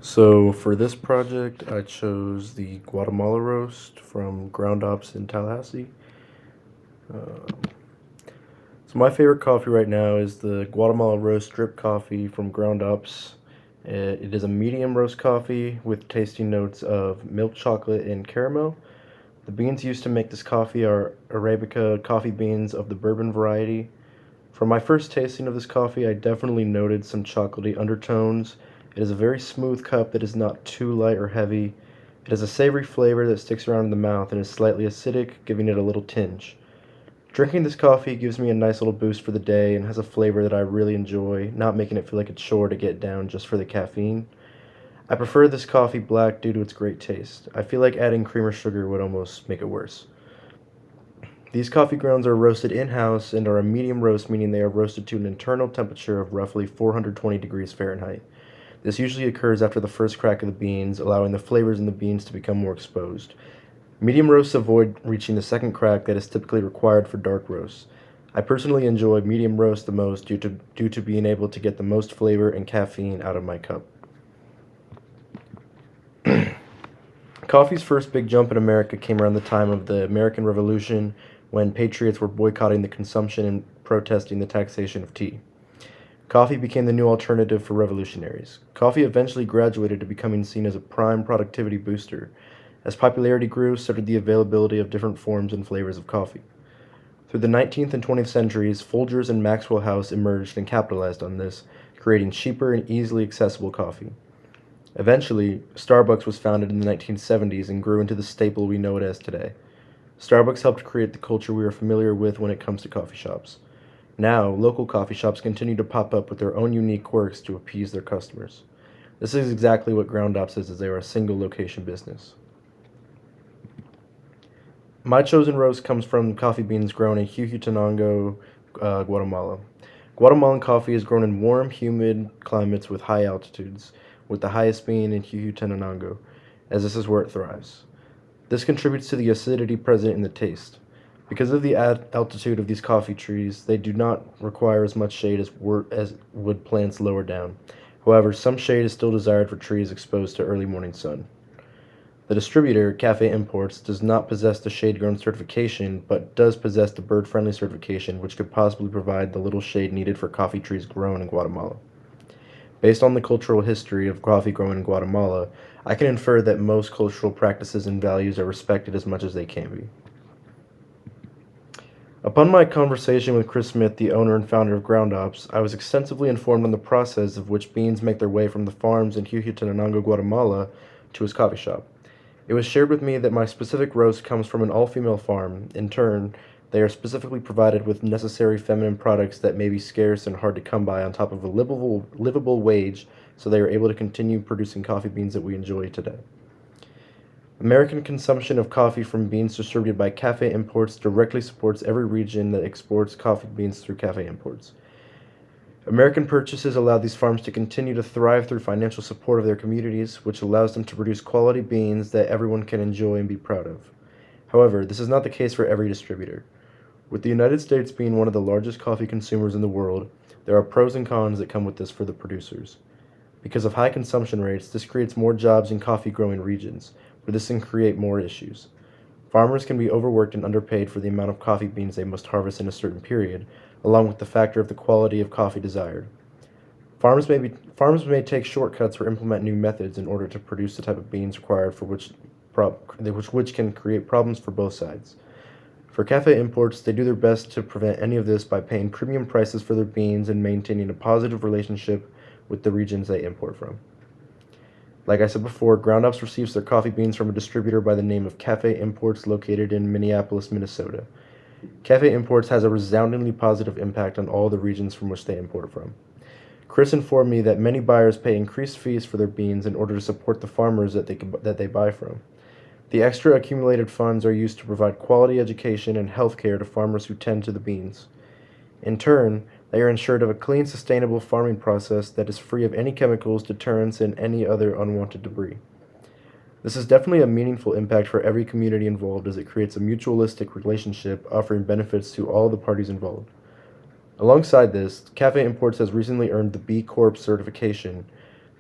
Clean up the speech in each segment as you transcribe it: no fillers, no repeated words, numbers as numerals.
So for this project, I chose the Guatemala roast from Ground Ops in Tallahassee. So my favorite coffee right now is the Guatemala roast drip coffee from Ground Ops. It is a medium roast coffee with tasty notes of milk chocolate and caramel. The beans used to make this coffee are Arabica coffee beans of the bourbon variety. For my first tasting of this coffee, I definitely noted some chocolatey undertones. It is a very smooth cup that is not too light or heavy. It has a savory flavor that sticks around in the mouth and is slightly acidic, giving it a little tinge. Drinking this coffee gives me a nice little boost for the day and has a flavor that I really enjoy, not making it feel like a chore to get down just for the caffeine. I prefer this coffee black due to its great taste. I feel like adding cream or sugar would almost make it worse. These coffee grounds are roasted in-house and are a medium roast, meaning they are roasted to an internal temperature of roughly 420 degrees Fahrenheit. This usually occurs after the first crack of the beans, allowing the flavors in the beans to become more exposed. Medium roasts avoid reaching the second crack that is typically required for dark roasts. I personally enjoy medium roast the most due to being able to get the most flavor and caffeine out of my cup. Coffee's first big jump in America came around the time of the American Revolution when patriots were boycotting the consumption and protesting the taxation of tea. Coffee became the new alternative for revolutionaries. Coffee eventually graduated to becoming seen as a prime productivity booster. As popularity grew, so did the availability of different forms and flavors of coffee. Through the 19th and 20th centuries, Folgers and Maxwell House emerged and capitalized on this, creating cheaper and easily accessible coffee. Eventually, Starbucks was founded in the 1970s and grew into the staple we know it as today. Starbucks helped create the culture we are familiar with when it comes to coffee shops. Now, local coffee shops continue to pop up with their own unique quirks to appease their customers. This is exactly what Ground Ops is, as they are a single location business. My chosen roast comes from coffee beans grown in Huehuetenango, Guatemala. Guatemalan coffee is grown in warm, humid climates with high altitudes, with the highest being in Huehuetenango, as this is where it thrives. This contributes to the acidity present in the taste. Because of the altitude of these coffee trees, they do not require as much shade as wood plants lower down. However, some shade is still desired for trees exposed to early morning sun. The distributor, Cafe Imports, does not possess the shade-grown certification, but does possess the bird-friendly certification, which could possibly provide the little shade needed for coffee trees grown in Guatemala. Based on the cultural history of coffee grown in Guatemala, I can infer that most cultural practices and values are respected as much as they can be. Upon my conversation with Chris Smith, the owner and founder of Ground Ops, I was extensively informed on the process of which beans make their way from the farms in Huehuetenango, Guatemala, to his coffee shop. It was shared with me that my specific roast comes from an all-female farm. In turn, they are specifically provided with necessary feminine products that may be scarce and hard to come by on top of a livable wage, so they are able to continue producing coffee beans that we enjoy today. American consumption of coffee from beans distributed by Cafe Imports directly supports every region that exports coffee beans through Cafe Imports. American purchases allow these farms to continue to thrive through financial support of their communities, which allows them to produce quality beans that everyone can enjoy and be proud of. However, this is not the case for every distributor. With the United States being one of the largest coffee consumers in the world, there are pros and cons that come with this for the producers. Because of high consumption rates, this creates more jobs in coffee growing regions, where this can create more issues. Farmers can be overworked and underpaid for the amount of coffee beans they must harvest in a certain period, along with the factor of the quality of coffee desired. Farmers may take shortcuts or implement new methods in order to produce the type of beans required for which can create problems for both sides. For cafe imports, they do their best to prevent any of this by paying premium prices for their beans and maintaining a positive relationship with the regions they import from. Like I said before, Ground Ups receives their coffee beans from a distributor by the name of Cafe Imports located in Minneapolis, Minnesota. Cafe Imports has a resoundingly positive impact on all the regions from which they import from. Chris informed me that many buyers pay increased fees for their beans in order to support the farmers that they buy from. The extra accumulated funds are used to provide quality education and health care to farmers who tend to the beans. In turn, they are ensured of a clean, sustainable farming process that is free of any chemicals, deterrents, and any other unwanted debris. This is definitely a meaningful impact for every community involved as it creates a mutualistic relationship offering benefits to all the parties involved. Alongside this, Cafe Imports has recently earned the B Corp certification.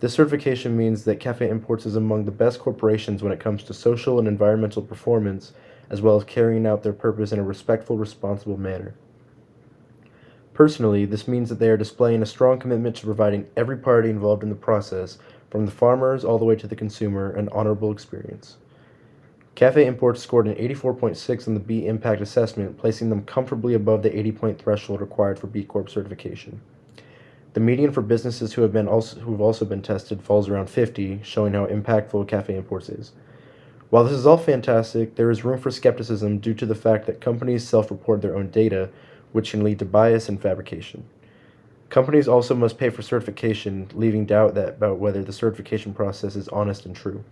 This certification means that Cafe Imports is among the best corporations when it comes to social and environmental performance, as well as carrying out their purpose in a respectful, responsible manner. Personally, this means that they are displaying a strong commitment to providing every party involved in the process, from the farmers all the way to the consumer, an honorable experience. Cafe Imports scored an 84.6 on the B Impact Assessment, placing them comfortably above the 80-point threshold required for B Corp certification. The median for businesses who have also been tested falls around 50, showing how impactful Cafe Imports is. While this is all fantastic, there is room for skepticism due to the fact that companies self-report their own data, which can lead to bias and fabrication. Companies also must pay for certification, leaving doubt about whether the certification process is honest and true.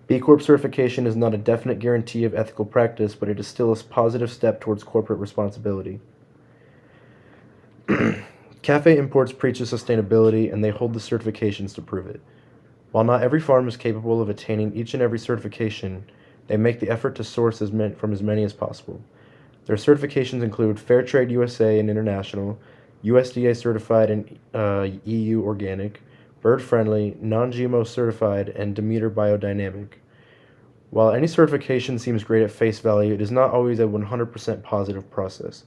B Corp certification is not a definite guarantee of ethical practice, but it is still a positive step towards corporate responsibility. Cafe Imports preaches sustainability, and they hold the certifications to prove it. While not every farm is capable of attaining each and every certification, they make the effort to source from as many as possible. Their certifications include Fairtrade USA and International, USDA certified and EU organic, bird friendly, non-GMO certified, and Demeter biodynamic. While any certification seems great at face value, it is not always a 100% positive process.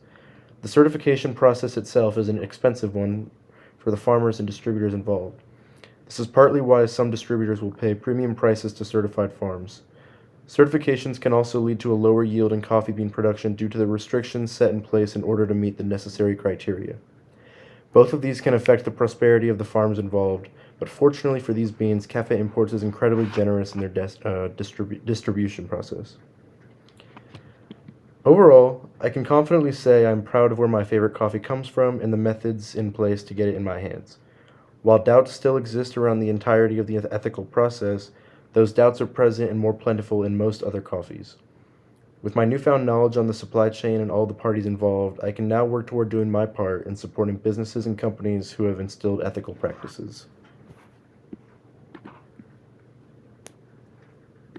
The certification process itself is an expensive one for the farmers and distributors involved. This is partly why some distributors will pay premium prices to certified farms. Certifications can also lead to a lower yield in coffee bean production due to the restrictions set in place in order to meet the necessary criteria. Both of these can affect the prosperity of the farms involved, but fortunately for these beans, Cafe Imports is incredibly generous in their distribution process. Overall, I can confidently say I'm proud of where my favorite coffee comes from and the methods in place to get it in my hands. While doubts still exist around the entirety of the ethical process, those doubts are present and more plentiful in most other coffees. With my newfound knowledge on the supply chain and all the parties involved, I can now work toward doing my part in supporting businesses and companies who have instilled ethical practices.